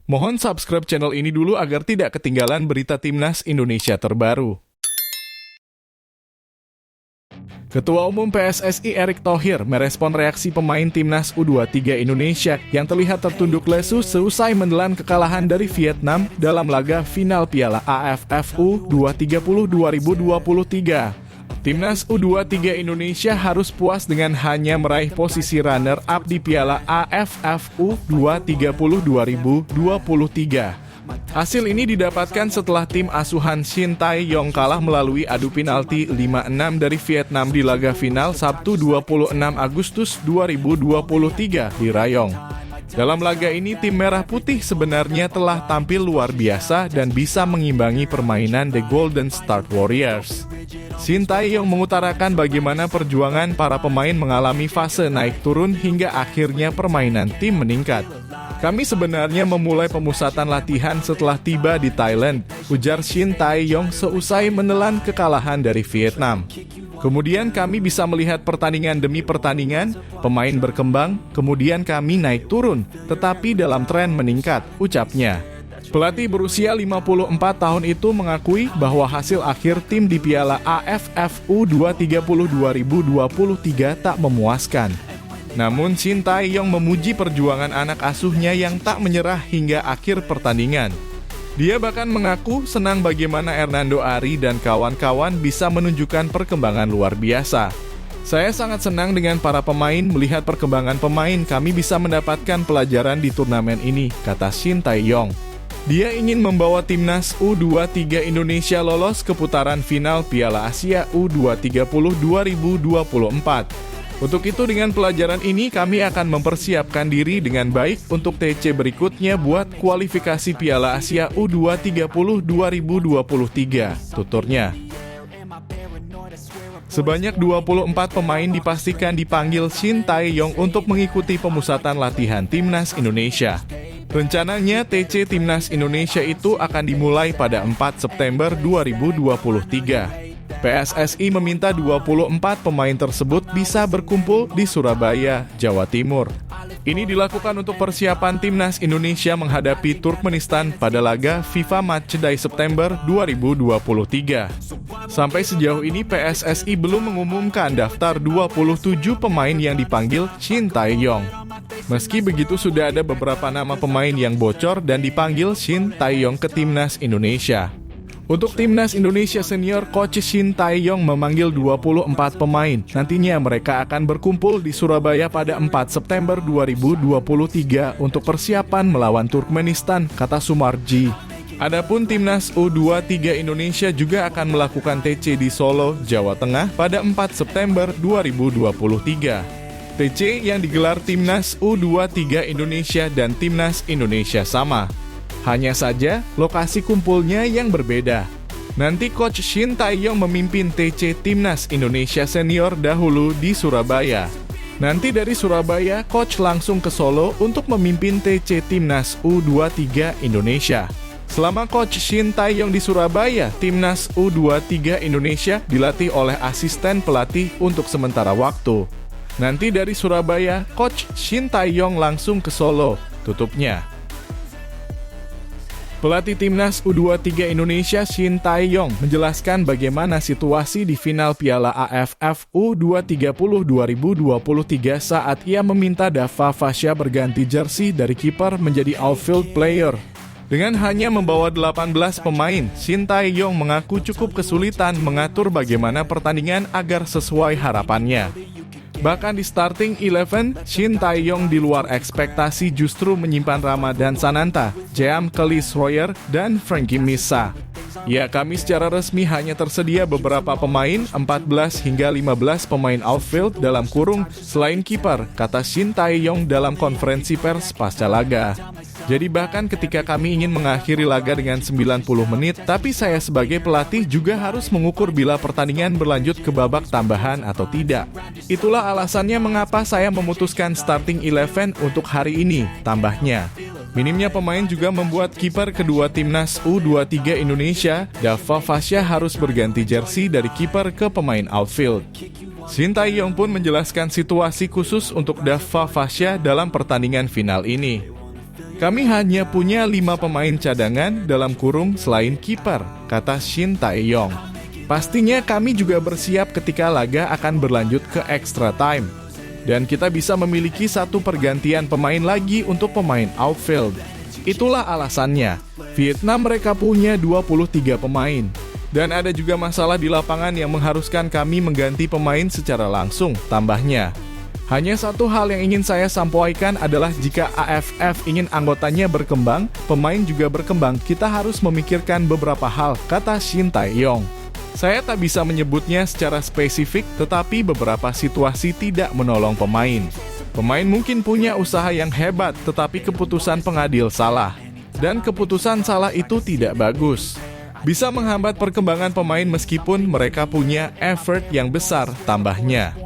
Mohon subscribe channel ini dulu agar tidak ketinggalan berita Timnas Indonesia terbaru. Ketua Umum PSSI Erick Thohir merespon reaksi pemain Timnas U23 Indonesia yang terlihat tertunduk lesu seusai menelan kekalahan dari Vietnam dalam laga final Piala AFF U20 2023. Timnas U23 Indonesia harus puas dengan hanya meraih posisi runner-up di Piala AFF U20 2023. Hasil ini didapatkan setelah tim asuhan Shin Tae-yong kalah melalui adu penalti 5-6 dari Vietnam di laga final Sabtu 26 Agustus 2023 di Rayong. Dalam laga ini, tim Merah Putih sebenarnya telah tampil luar biasa dan bisa mengimbangi permainan The Golden State Warriors. Shin Tae-yong mengutarakan bagaimana perjuangan para pemain mengalami fase naik turun hingga akhirnya permainan tim meningkat. Kami sebenarnya memulai pemusatan latihan setelah tiba di Thailand, ujar Shin Tae-yong seusai menelan kekalahan dari Vietnam. Kemudian kami bisa melihat pertandingan demi pertandingan, pemain berkembang, kemudian kami naik turun, tetapi dalam tren meningkat, ucapnya. Pelatih berusia 54 tahun itu mengakui bahwa hasil akhir tim di Piala AFF U20 2023 tak memuaskan. Namun Shin Tae-yong memuji perjuangan anak asuhnya yang tak menyerah hingga akhir pertandingan. Dia bahkan mengaku senang bagaimana Hernando Ari dan kawan-kawan bisa menunjukkan perkembangan luar biasa. Saya sangat senang dengan para pemain, melihat perkembangan pemain, kami bisa mendapatkan pelajaran di turnamen ini, kata Shin Tae-yong. Dia ingin membawa timnas U23 Indonesia lolos ke putaran final Piala Asia U20 2024. Untuk itu dengan pelajaran ini kami akan mempersiapkan diri dengan baik untuk TC berikutnya buat kualifikasi Piala Asia U20 2023, tuturnya. Sebanyak 24 pemain dipastikan dipanggil Shin Tae-yong untuk mengikuti pemusatan latihan Timnas Indonesia. Rencananya TC Timnas Indonesia itu akan dimulai pada 4 September 2023. PSSI meminta 24 pemain tersebut bisa berkumpul di Surabaya, Jawa Timur. Ini dilakukan untuk persiapan Timnas Indonesia menghadapi Turkmenistan pada laga FIFA Matchday September 2023. Sampai sejauh ini PSSI belum mengumumkan daftar 27 pemain yang dipanggil Shin Tae-yong. Meski begitu sudah ada beberapa nama pemain yang bocor dan dipanggil Shin Tae-yong ke Timnas Indonesia. Untuk Timnas Indonesia Senior, Coach Shin Tae-yong memanggil 24 pemain. Nantinya mereka akan berkumpul di Surabaya pada 4 September 2023 untuk persiapan melawan Turkmenistan, kata Sumarji. Adapun Timnas U23 Indonesia juga akan melakukan TC di Solo, Jawa Tengah pada 4 September 2023. TC yang digelar Timnas U23 Indonesia dan Timnas Indonesia sama. Hanya saja, lokasi kumpulnya yang berbeda. Nanti Coach Shin Tae-yong memimpin TC Timnas Indonesia Senior dahulu di Surabaya. Nanti dari Surabaya, Coach langsung ke Solo untuk memimpin TC Timnas U23 Indonesia. Selama Coach Shin Tae-yong di Surabaya, Timnas U23 Indonesia dilatih oleh asisten pelatih untuk sementara waktu. Nanti dari Surabaya, Coach Shin Tae-yong langsung ke Solo, tutupnya. Pelatih Timnas U23 Indonesia Shin Tae-yong menjelaskan bagaimana situasi di final Piala AFF U20 2023 saat ia meminta Dava Fasya berganti jersey dari kiper menjadi outfield player. Dengan hanya membawa 18 pemain, Shin Tae-yong mengaku cukup kesulitan mengatur bagaimana pertandingan agar sesuai harapannya. Bahkan di starting 11, Shin Tae-yong di luar ekspektasi justru menyimpan Ramadan Sananta, Jeam Kelis Royer, dan Frankie Misa. Ya, kami secara resmi hanya tersedia beberapa pemain, 14 hingga 15 pemain outfield dalam kurung selain kiper, kata Shin Tae-yong dalam konferensi pers pasca laga. Jadi bahkan ketika kami ingin mengakhiri laga dengan 90 menit, tapi saya sebagai pelatih juga harus mengukur bila pertandingan berlanjut ke babak tambahan atau tidak. Itulah alasannya mengapa saya memutuskan starting 11 untuk hari ini, tambahnya. Minimnya pemain juga membuat kiper kedua timnas U23 Indonesia, Dava Fasya harus berganti jersey dari kiper ke pemain outfield. Shin Tae-yong pun menjelaskan situasi khusus untuk Dava Fasya dalam pertandingan final ini. Kami hanya punya 5 pemain cadangan dalam kurung selain kiper, kata Shin Tae-yong. Pastinya kami juga bersiap ketika laga akan berlanjut ke extra time. Dan kita bisa memiliki satu pergantian pemain lagi untuk pemain outfield. Itulah alasannya. Vietnam mereka punya 23 pemain. Dan ada juga masalah di lapangan yang mengharuskan kami mengganti pemain secara langsung, tambahnya. Hanya satu hal yang ingin saya sampaikan adalah jika AFF ingin anggotanya berkembang, pemain juga berkembang, kita harus memikirkan beberapa hal, kata Shin Tae-yong. Saya tak bisa menyebutnya secara spesifik, tetapi beberapa situasi tidak menolong pemain. Pemain mungkin punya usaha yang hebat, tetapi keputusan pengadil salah. Dan keputusan salah itu tidak bagus. Bisa menghambat perkembangan pemain meskipun mereka punya effort yang besar, tambahnya.